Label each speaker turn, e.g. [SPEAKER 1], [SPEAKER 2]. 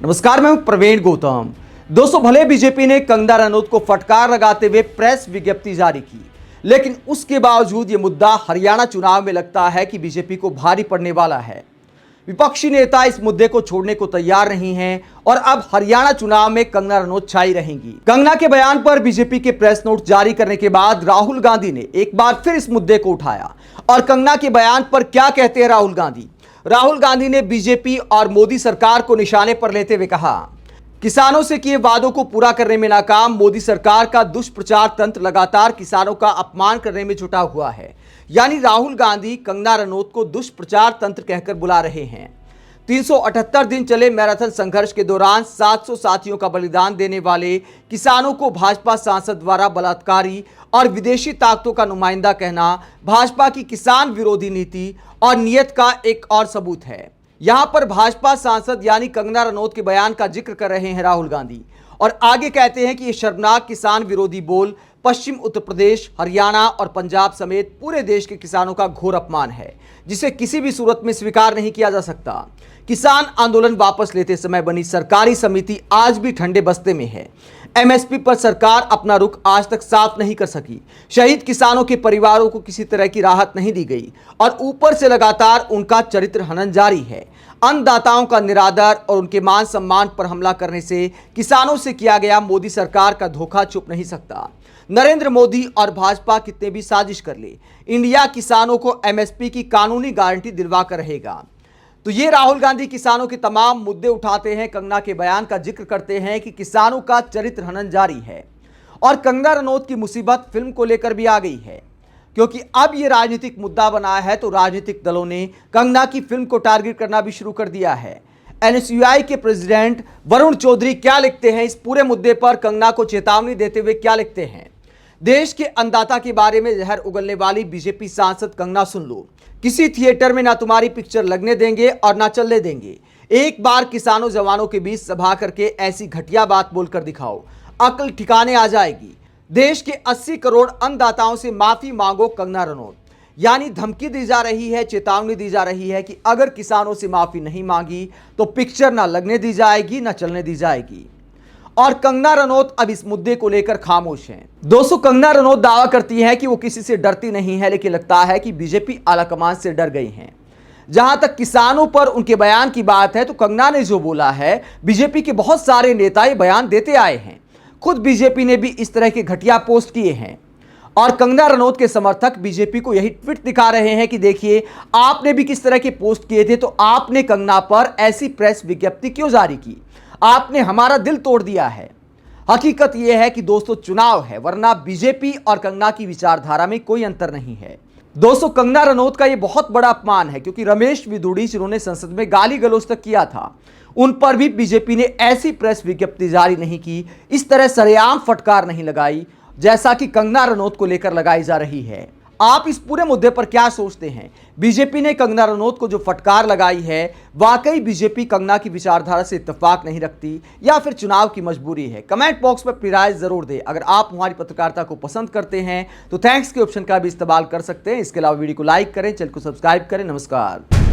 [SPEAKER 1] नमस्कार, मैं हूं प्रवीण गौतम। दोस्तों, भले बीजेपी ने कंगना रनौत को फटकार लगाते हुए प्रेस विज्ञप्ति जारी की, लेकिन उसके बावजूद यह मुद्दा हरियाणा चुनाव में लगता है कि बीजेपी को भारी पड़ने वाला है। विपक्षी नेता इस मुद्दे को छोड़ने को तैयार नहीं हैं और अब हरियाणा चुनाव में कंगना रनौत छाई रहेंगी। कंगना के बयान पर बीजेपी के प्रेस नोट जारी करने के बाद राहुल गांधी ने एक बार फिर इस मुद्दे को उठाया। और कंगना के बयान पर क्या कहते हैं राहुल गांधी? राहुल गांधी ने बीजेपी और मोदी सरकार को निशाने पर लेते हुए कहा, किसानों से किए वादों को पूरा करने में नाकाम मोदी सरकार का दुष्प्रचार तंत्र लगातार किसानों का अपमान करने में जुटा हुआ है। यानी राहुल गांधी कंगना रनौत को दुष्प्रचार तंत्र कहकर बुला रहे हैं। 378 दिन चले मैराथन संघर्ष के दौरान 700 साथियों का बलिदान देने वाले किसानों को भाजपा सांसद द्वारा बलात्कारी और विदेशी ताकतों का नुमाइंदा कहना भाजपा की किसान विरोधी नीति और नीयत का एक और सबूत है। यहां पर भाजपा सांसद यानी कंगना रनौत के बयान का जिक्र कर रहे हैं राहुल गांधी और आगे कहते हैं कि यह शर्मनाक किसान विरोधी बोल पश्चिम उत्तर प्रदेश, हरियाणा और पंजाब समेत पूरे देश के किसानों का घोर अपमान है, जिसे किसी भी सूरत में स्वीकार नहीं किया जा सकता। किसान आंदोलन वापस लेते समय बनी सरकारी समिति आज भी ठंडे बस्ते में है। एमएसपी पर सरकार अपना रुख आज तक साफ नहीं कर सकी। शहीद किसानों के परिवारों को किसी तरह की राहत नहीं दी गई और ऊपर से लगातार उनका चरित्र हनन जारी है। अन्नदाताओं का निरादर और उनके मान सम्मान पर हमला करने से किसानों से किया गया मोदी सरकार का धोखा चुप नहीं सकता। नरेंद्र मोदी और भाजपा कितने भी साजिश कर ले, इंडिया किसानों को एमएसपी की कानूनी गारंटी दिलवा कर रहेगा। तो ये राहुल गांधी किसानों के तमाम मुद्दे उठाते हैं, कंगना के बयान का जिक्र करते हैं कि किसानों का चरित्र हनन जारी है। और कंगना रनौत की मुसीबत फिल्म को लेकर भी आ गई है, क्योंकि अब ये राजनीतिक मुद्दा बना है तो राजनीतिक दलों ने कंगना की फिल्म को टारगेट करना भी शुरू कर दिया है। एनएसयूआई के प्रेसिडेंट वरुण चौधरी क्या लिखते हैं इस पूरे मुद्दे पर, कंगना को चेतावनी देते हुए क्या लिखते हैं? देश के अन्नदाता के बारे में जहर उगलने वाली बीजेपी सांसद कंगना, सुन लो, किसी थिएटर में ना तुम्हारी पिक्चर लगने देंगे और ना चलने देंगे। एक बार किसानों जवानों के बीच सभा करके ऐसी घटिया बात बोलकर दिखाओ, अकल ठिकाने आ जाएगी। देश के 80 करोड़ अन्नदाताओं से माफी मांगो कंगना रनौत। यानी धमकी दी जा रही है, चेतावनी दी जा रही है कि अगर किसानों से माफी नहीं मांगी तो पिक्चर ना लगने दी जाएगी ना चलने दी जाएगी। और कंगना रनौत अब इस मुद्दे को लेकर खामोश हैं। दोस्तों, कंगना रनौत दावा करती है कि वो किसी से डरती नहीं है, लेकिन लगता है कि बीजेपी आलाकमान से डर गई हैं। जहां तक किसानों पर उनके बयान की बात है तो कंगना ने जो बोला है, बीजेपी के बहुत सारे नेता ये बयान देते आए हैं। खुद बीजेपी ने भी इस तरह के घटिया पोस्ट किए हैं और कंगना रनौत के समर्थक बीजेपी को यही ट्वीट दिखा रहे हैं कि देखिए, आपने भी किस तरह के पोस्ट किए थे, तो आपने कंगना पर ऐसी प्रेस विज्ञप्ति क्यों जारी की? आपने हमारा दिल तोड़ दिया है। हकीकत यह है कि दोस्तों, चुनाव है, वरना बीजेपी और कंगना की विचारधारा में कोई अंतर नहीं है। दोस्तों, कंगना रनौत का यह बहुत बड़ा अपमान है, क्योंकि रमेश विदुड़ी जिन्होंने संसद में गाली गलौज तक किया था, उन पर भी बीजेपी ने ऐसी प्रेस विज्ञप्ति जारी नहीं की, इस तरह सरेआम फटकार नहीं लगाई जैसा कि कंगना रनौत को लेकर लगाई जा रही है। आप इस पूरे मुद्दे पर क्या सोचते हैं? बीजेपी ने कंगना रनौत को जो फटकार लगाई है, वाकई बीजेपी कंगना की विचारधारा से इत्तेफाक नहीं रखती या फिर चुनाव की मजबूरी है? कमेंट बॉक्स में अपनी राय जरूर दें। अगर आप हमारी पत्रकारिता को पसंद करते हैं तो थैंक्स के ऑप्शन का भी इस्तेमाल कर सकते हैं। इसके अलावा वीडियो को लाइक करें, चैनल को सब्सक्राइब करें। नमस्कार।